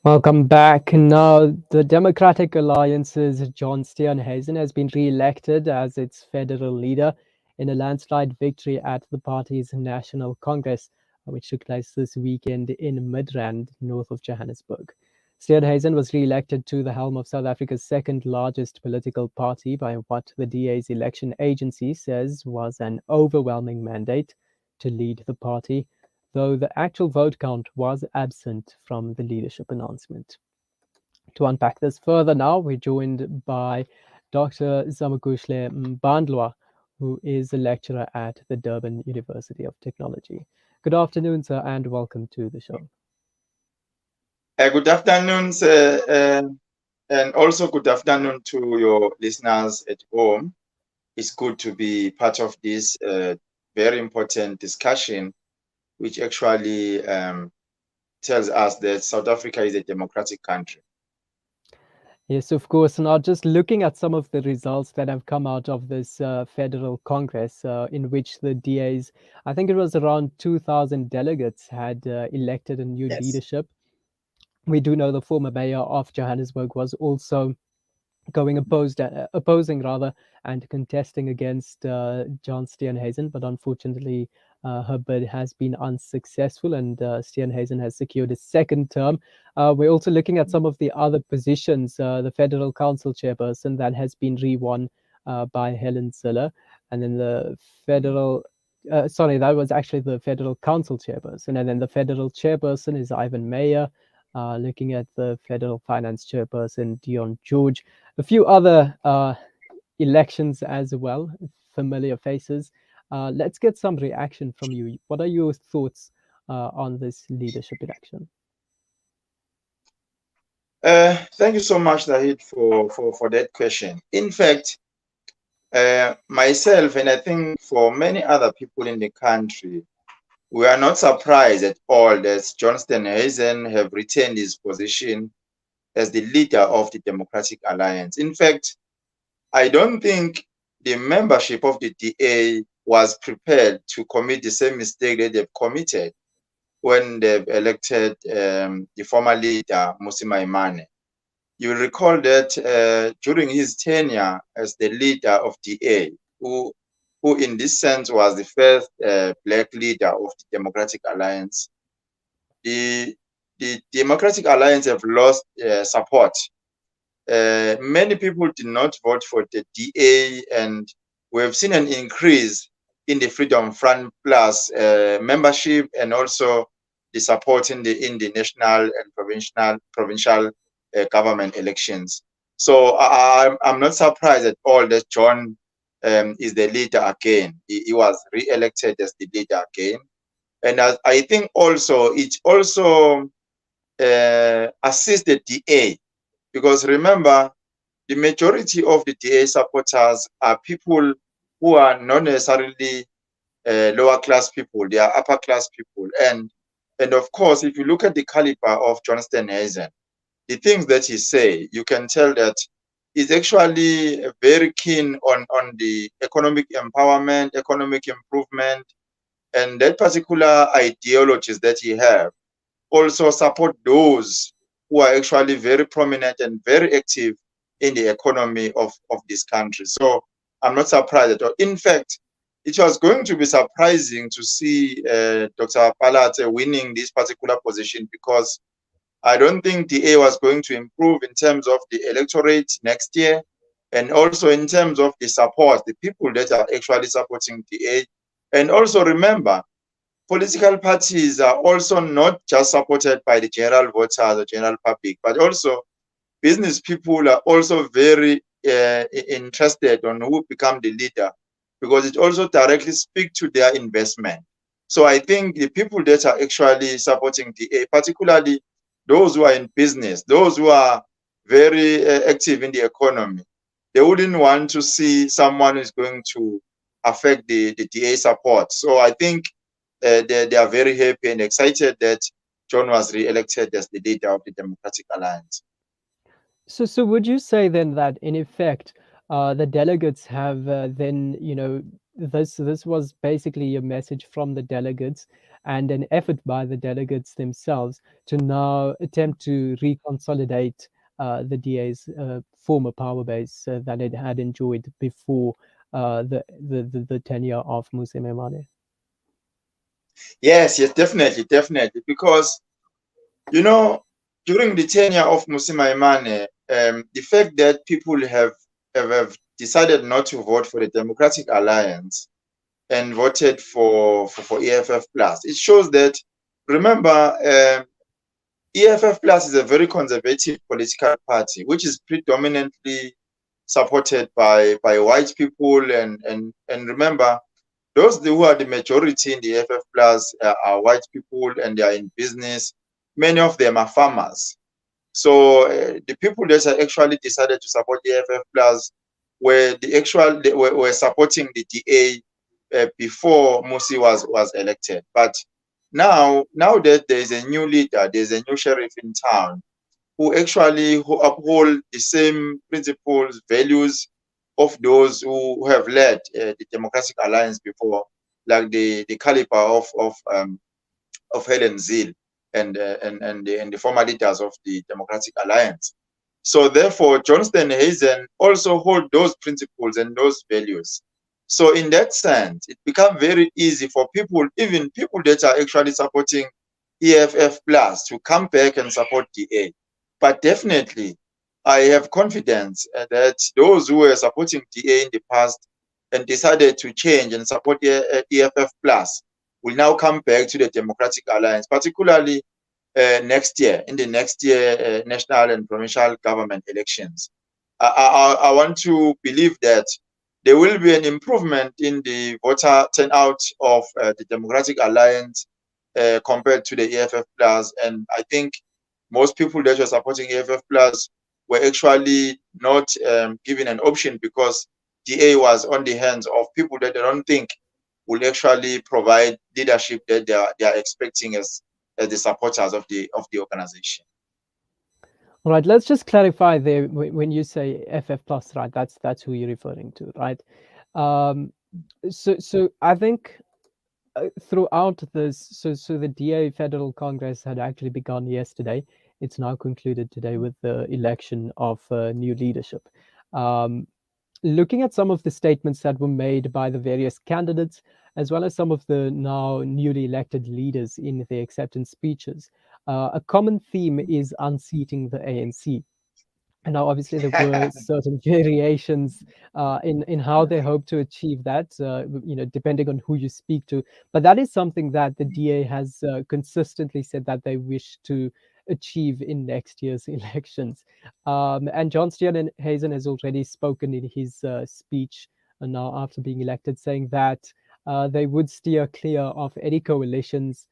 Welcome back. Now, the Democratic Alliance's John Steenhuisen has been re-elected as its federal leader in a landslide victory at the party's National Congress, which took place this weekend in Midrand, north of Johannesburg. Steenhuisen was re-elected to the helm of South Africa's second largest political party by what the DA's election agency says was an overwhelming mandate to lead the party, though the actual vote count was absent from the leadership announcement. To unpack this further now, we're joined by Dr. Zamokuhle Mbandlwa, who is a lecturer at the Durban University of Technology. Good afternoon, sir, and welcome to the show. Good afternoon, sir, and also good afternoon to your listeners at home. It's good to be part of this very important discussion, which actually tells us that South Africa is a democratic country. Yes, of course. Now, just looking at some of the results that have come out of this federal Congress, in which the DAs, I think it was around 2,000 delegates, had elected a new Yes. leadership. We do know the former mayor of Johannesburg was also opposing rather, and contesting against John Steenhuisen, but unfortunately, her bid has been unsuccessful, and Steenhuisen has secured a second term. We're also looking at some of the other positions. The Federal Council chairperson that has been re-won by Helen Zille, and then the federal. Sorry, that was actually the Federal Council chairperson, and then the federal chairperson is Ivan Meyer. Looking at the federal finance chairperson, Dion George, a few other elections as well, familiar faces. Let's get some reaction from you. What are your thoughts on this leadership election? Thank you so much, Zahid, for that question. In fact, myself and I think for many other people in the country, we are not surprised at all that John Steenhuisen have retained his position as the leader of the Democratic Alliance. In fact, I don't think the membership of the DA was prepared to commit the same mistake that they've committed when they've elected the former leader, Mmusi Maimane. You will recall that during his tenure as the leader of DA, who in this sense was the first black leader of the Democratic Alliance, the, the Democratic Alliance have lost support. Many people did not vote for the DA, and we have seen an increase in the Freedom Front Plus membership, and also the support in the national and provincial government elections. So I'm not surprised at all that John is the leader again. He was re-elected as the leader again, and I think also it also assisted DA, because remember, the majority of the DA supporters are people who are not necessarily lower class people; they are upper class people. And of course, if you look at the caliber of John Steenhuisen, the things that he say, you can tell that he's actually very keen on the economic empowerment, economic improvement, and that particular ideologies that he have also support those who are actually very prominent and very active in the economy of this country. So I'm not surprised at all. In fact, it was going to be surprising to see Dr. Palate winning this particular position, because I don't think the A was going to improve in terms of the electorate next year, and also in terms of the support, the people that are actually supporting the A. And also remember, political parties are also not just supported by the general voters or general public, but also business people are also very interested on who become the leader, because it also directly speaks to their investment. So I think the people that are actually supporting DA, particularly those who are in business, those who are very active in the economy, they wouldn't want to see someone who's going to affect the DA support. So I think they are very happy and excited that John was re-elected as the leader of the Democratic Alliance. So would you say then that in effect, the delegates have then, this was basically a message from the delegates and an effort by the delegates themselves to now attempt to reconsolidate the DA's former power base that it had enjoyed before the tenure of Muse Memane. Yes, yes, definitely, definitely. Because, you know, during the tenure of Musi Maimane, the fact that people have decided not to vote for the Democratic Alliance and voted for EFF Plus, it shows that, remember, EFF Plus is a very conservative political party, which is predominantly supported by white people. And remember, those who are the majority in the EFF Plus are white people, and they are in business. Many of them are farmers. So the people that actually decided to support the EFF Plus were supporting the DA before Musi was elected. But now that there is a new leader, there's a new sheriff in town who actually uphold the same principles, values of those who have led the Democratic Alliance before, like the caliber of Helen Zille and the former leaders of the Democratic Alliance. So therefore, Johnston Hazen also hold those principles and those values. So in that sense, it becomes very easy for people, even people that are actually supporting EFF Plus, to come back and support DA. But definitely, I have confidence that those who were supporting DA in the past and decided to change and support EFF Plus will now come back to the Democratic Alliance, particularly next year, in the next year national and provincial government elections. I want to believe that there will be an improvement in the voter turnout of the Democratic Alliance compared to the EFF Plus. And I think most people that were supporting EFF Plus were actually not given an option, because DA was on the hands of people that they don't think will actually provide leadership that they are expecting as the supporters of the organization. All right, let's just clarify there. When you say FF plus, right? That's who you're referring to, right? Um, so I think throughout this, so the DA Federal Congress had actually begun yesterday. It's now concluded today with the election of new leadership. Um, Looking at some of the statements that were made by the various candidates, as well as some of the now newly elected leaders in their acceptance speeches, a common theme is unseating the ANC. And now, obviously, there were certain variations in how they hope to achieve that, depending on who you speak to. But that is something that the DA has consistently said that they wish to achieve in next year's elections. And John Steenhuisen has already spoken in his speech now after being elected, saying that they would steer clear of any coalitions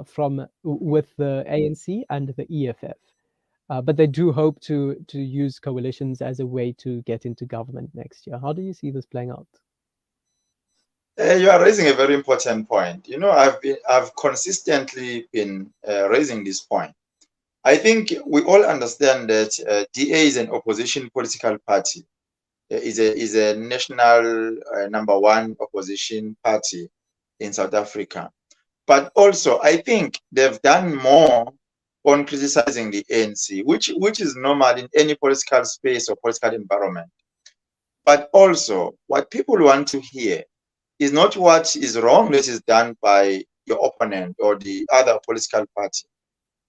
from with the ANC and the EFF. But they do hope to use coalitions as a way to get into government next year. How do you see this playing out? You are raising a very important point. I've consistently been raising this point. I think we all understand that DA is an opposition political party. Is a national number one opposition party in South Africa. But also, I think they've done more on criticizing the ANC, which is normal in any political space or political environment. But also, what people want to hear is not what is wrong that is done by your opponent or the other political party,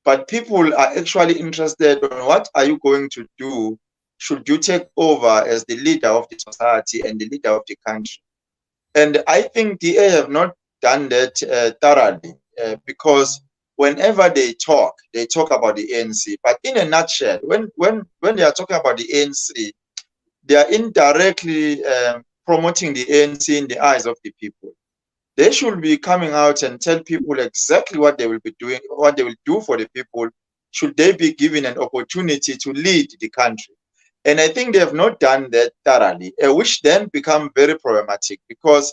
but people are actually interested in what are you going to do should you take over as the leader of the society and the leader of the country. And I think DA have not done that thoroughly, because whenever they talk about the ANC. But in a nutshell, when they are talking about the ANC, they are indirectly promoting the ANC in the eyes of the people. They should be coming out and tell people exactly what they will be doing, what they will do for the people, should they be given an opportunity to lead the country. And I think they have not done that thoroughly, which then become very problematic, because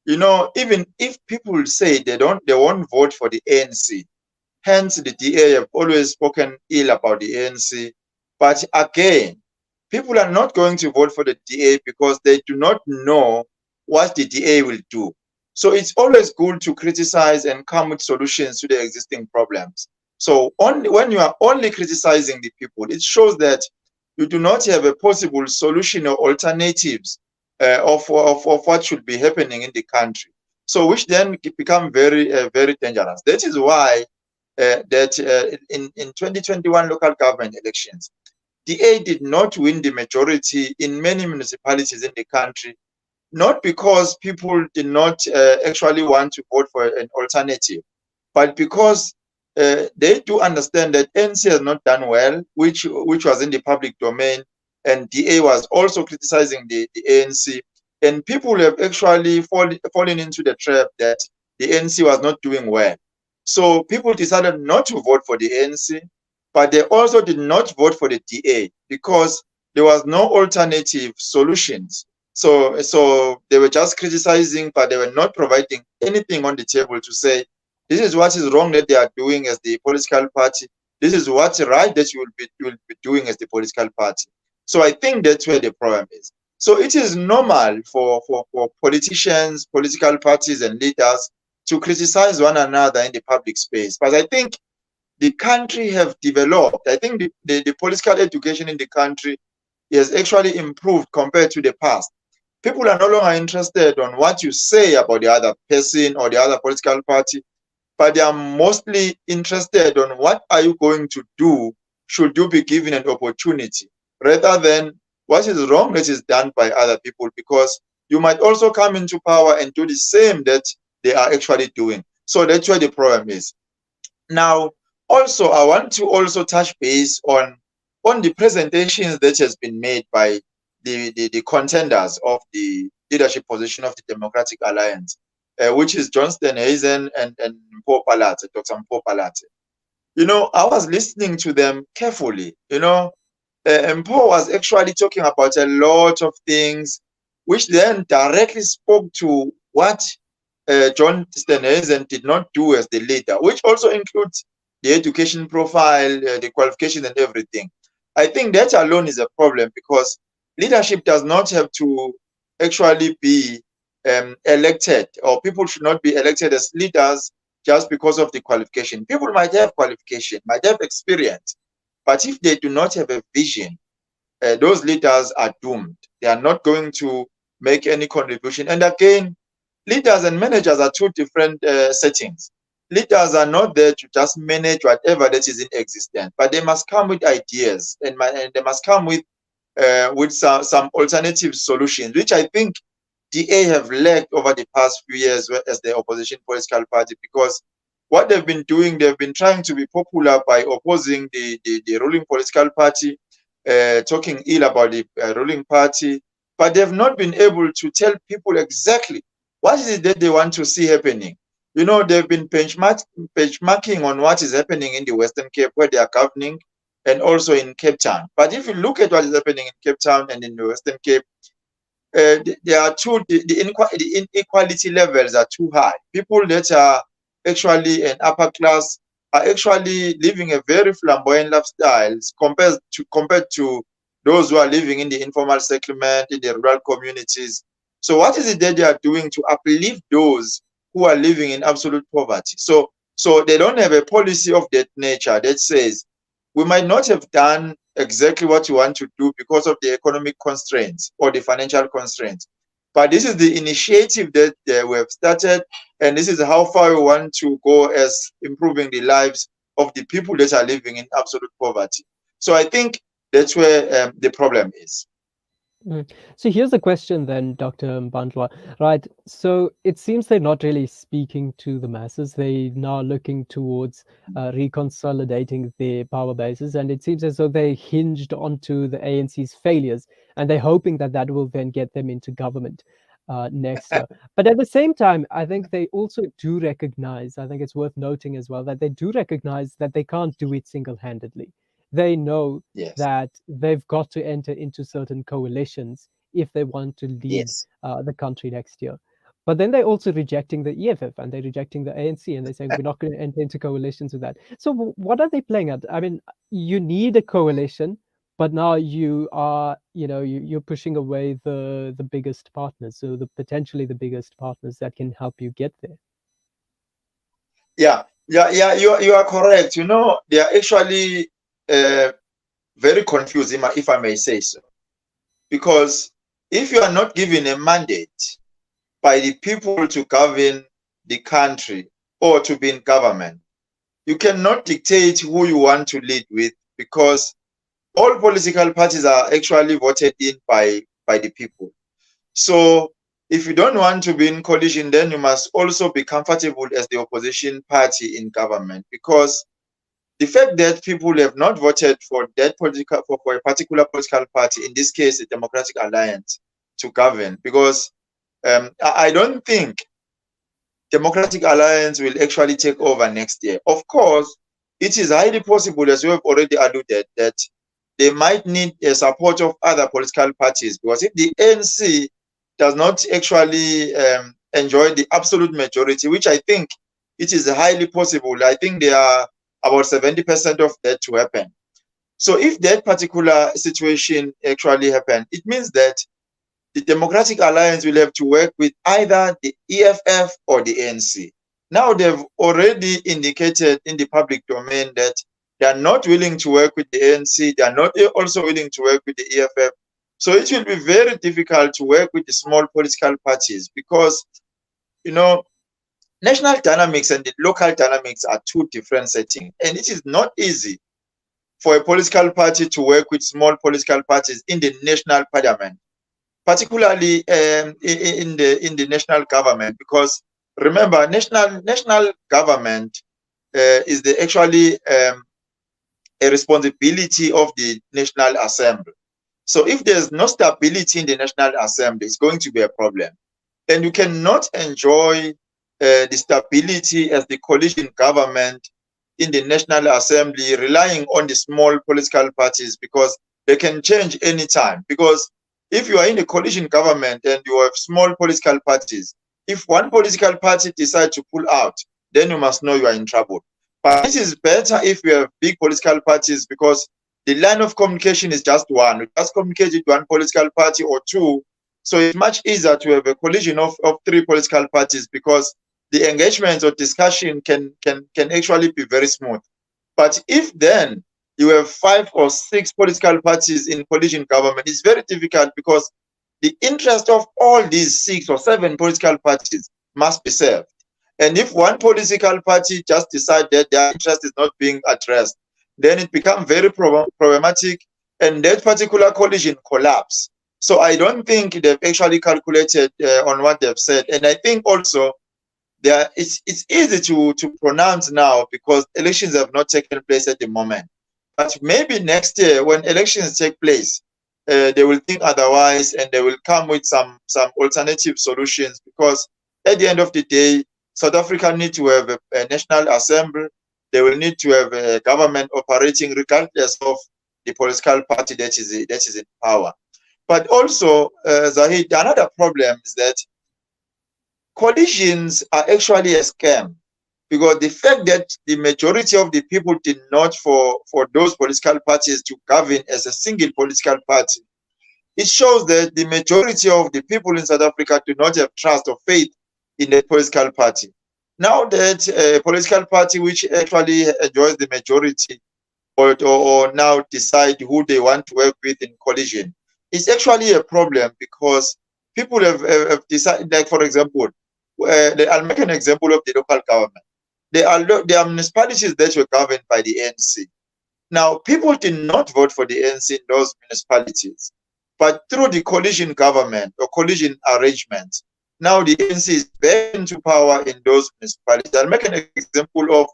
even if people say they won't vote for the ANC, hence the DA have always spoken ill about the ANC. But again, people are not going to vote for the DA because they do not know what the DA will do. So it's always good to criticize and come with solutions to the existing problems. So only when you are only criticizing the people, it shows that you do not have a possible solution or alternatives of what should be happening in the country. So which then become very dangerous. That is why in 2021 local government elections, DA did not win the majority in many municipalities in the country, not because people did not actually want to vote for an alternative, but because they do understand that NC has not done well, which was in the public domain, and DA was also criticizing the ANC, and people have actually fallen into the trap that the ANC was not doing well. So people decided not to vote for the ANC, but they also did not vote for the DA because there was no alternative solutions. So they were just criticizing, but they were not providing anything on the table to say, this is what is wrong that they are doing as the political party. This is what's right that you will be doing as the political party. So I think that's where the problem is. So it is normal for politicians, political parties, and leaders to criticize one another in the public space. But I think the country have developed. I think the political education in the country has actually improved compared to the past. People are no longer interested on what you say about the other person or the other political party, but they are mostly interested on what are you going to do should you be given an opportunity, rather than what is wrong that is done by other people, because you might also come into power and do the same that they are actually doing. So that's where the problem is. Now, also, I want to also touch base on the presentations that has been made by the contenders of the leadership position of the Democratic Alliance, which is John Steenhuisen and Dr. Mpho Phalatse. I was listening to them carefully. Mpho was actually talking about a lot of things, which then directly spoke to what John Steenhuisen did not do as the leader, which also includes the education profile, the qualification, and everything. I think that alone is a problem, because leadership does not have to actually be elected, or people should not be elected as leaders just because of the qualification. People might have qualification, might have experience, but if they do not have a vision, those leaders are doomed. They are not going to make any contribution. And again, leaders and managers are two different settings. Leaders are not there to just manage whatever that is in existence, but they must come with ideas, and they must come with some alternative solutions, which I think DA have lacked over the past few years as the opposition political party, because what they've been trying to be popular by opposing the ruling political party, talking ill about the ruling party, but they've not been able to tell people exactly what is it that they want to see happening. They've been benchmarking on what is happening in the Western Cape, where they are governing, and also in Cape Town. But if you look at what is happening in Cape Town and in the Western Cape, there are the inequality levels are too high. People that are actually an upper class are actually living a very flamboyant lifestyle compared to those who are living in the informal settlement, in the rural communities. So what is it that they are doing to uplift those who are living in absolute poverty? So they don't have a policy of that nature that says, we might not have done exactly what you want to do because of the economic constraints or the financial constraints, but this is the initiative that we have started, and this is how far we want to go as improving the lives of the people that are living in absolute poverty. So I think that's where the problem is. So here's a question then, Dr. Mbandlwa. Right. So it seems they're not really speaking to the masses. They're now looking towards reconsolidating their power bases. And it seems as though they hinged onto the ANC's failures. And they're hoping that that will then get them into government next year. But at the same time, I think they also do recognize, I think it's worth noting as well, that they do recognize that they can't do it single-handedly. They know Yes. that they've got to enter into certain coalitions if they want to lead Yes. the country next year. But then they're also rejecting the EFF and they're rejecting the ANC, and they're saying we're not going to enter into coalitions with that. So what are they playing at? I mean, you need a coalition, but now you are, you're pushing away the biggest partners, so the potentially the biggest partners that can help you get there. Yeah. You are correct. They are actually very confused, if I may say so. Because if you are not given a mandate by the people to govern the country or to be in government, you cannot dictate who you want to lead with, because all political parties are actually voted in by the people. So if you don't want to be in coalition, then you must also be comfortable as the opposition party in government, because the fact that people have not voted for that for a particular political party, in this case the Democratic Alliance, to govern, because I don't think Democratic Alliance will actually take over next year. Of course, it is highly possible, as you have already alluded, that they might need the support of other political parties, because if the ANC does not actually enjoy the absolute majority, which I think it is highly possible, I think there are about 70% of that to happen. So if that particular situation actually happens, it means that the Democratic Alliance will have to work with either the EFF or the ANC. Now, they've already indicated in the public domain that they are not willing to work with the ANC. They are not also willing to work with the EFF. So it will be very difficult to work with the small political parties, because, national dynamics and the local dynamics are two different settings. And it is not easy for a political party to work with small political parties in the national parliament, particularly in the national government, because remember, national government is actually a responsibility of the National Assembly. So if there's no stability in the National Assembly, it's going to be a problem, and you cannot enjoy the stability as the coalition government in the National Assembly relying on the small political parties, because they can change anytime. Because if you are in a coalition government and you have small political parties, if one political party decides to pull out, then you must know you are in trouble. But it is better if you have big political parties, because the line of communication is just one. You just communicate with one political party or two. So it's much easier to have a coalition of three political parties, because the engagements or discussion can actually be very smooth. But if then you have 5 or 6 political parties in coalition government, it's very difficult, because the interest of all these 6 or 7 political parties must be served. And if one political party just decides that their interest is not being addressed, then it becomes very problematic, and that particular coalition collapse. So I don't think they've actually calculated on what they've said. And I think also it's easy to pronounce now, because elections have not taken place at the moment. But maybe next year, when elections take place, they will think otherwise, and they will come with some alternative solutions, because at the end of the day, South Africa needs to have a national assembly. They will need to have a government operating regardless of the political party that is in power. But also, Zahid, another problem is that coalitions are actually a scam, because the fact that the majority of the people did not for those political parties to govern as a single political party, it shows that the majority of the people in South Africa do not have trust or faith in the political party. Now that a political party which actually enjoys the majority or now decide who they want to work with in coalition, it's actually a problem, because people have decided, like for example, I'll make an example of the local government. There are municipalities that were governed by the ANC. Now, people did not vote for the ANC in those municipalities, but through the coalition government or coalition arrangements, now the ANC is back into power in those municipalities. I'll make an example of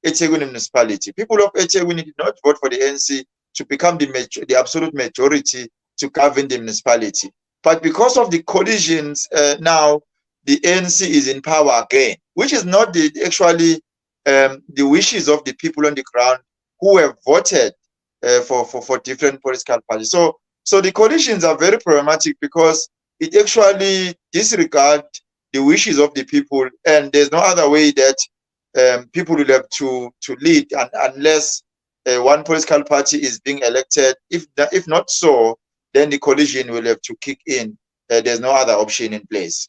eThekwini municipality. People of eThekwini did not vote for the ANC to become the absolute majority to govern the municipality. But because of the coalitions, now the ANC is in power again, which is not actually the wishes of the people on the ground who have voted for different political parties. So the coalitions are very problematic, because it actually disregards the wishes of the people, and there's no other way that people will have to lead unless one political party is being elected. If not so, then the coalition will have to kick in. There's no other option in place.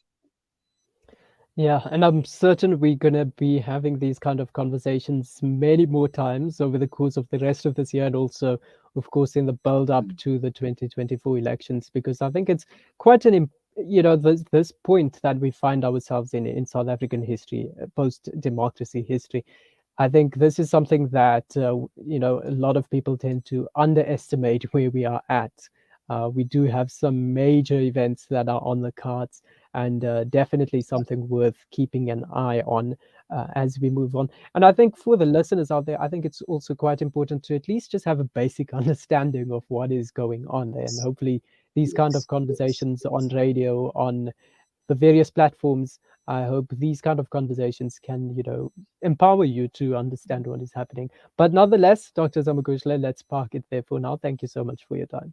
Yeah, and I'm certain we're going to be having these kind of conversations many more times over the course of the rest of this year, and also, of course, in the build up to the 2024 elections, because I think it's quite this point that we find ourselves in South African history, post democracy history. I think this is something that a lot of people tend to underestimate where we are at. We do have some major events that are on the cards, and definitely something worth keeping an eye on as we move on. And I think for the listeners out there, I think it's also quite important to at least just have a basic understanding of what is going on there, and hopefully these kind of Yes, yes, conversations on yes. radio, on the various platforms. I hope these kind of conversations can, empower you to understand what is happening. But nonetheless, Dr. Zamokuhle, let's park it there for now. Thank you so much for your time.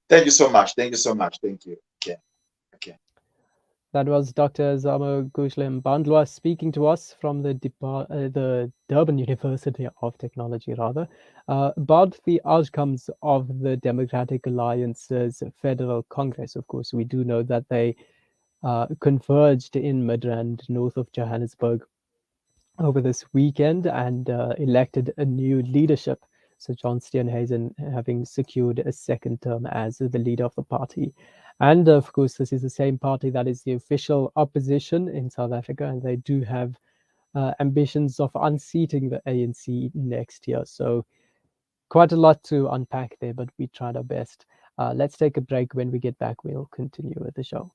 Thank you so much. Thank you so much. Thank you. Okay. Okay. That was Dr. Zamokuhle Mbandlwa speaking to us from the Durban University of Technology, rather, about the outcomes of the Democratic Alliance's Federal Congress. Of course, we do know that they converged in Midrand, north of Johannesburg, over this weekend and elected a new leadership. So John Steenhuisen having secured a second term as the leader of the party. And of course, this is the same party that is the official opposition in South Africa, and they do have ambitions of unseating the ANC next year. So quite a lot to unpack there, but we tried our best. Let's take a break. When we get back, we'll continue with the show.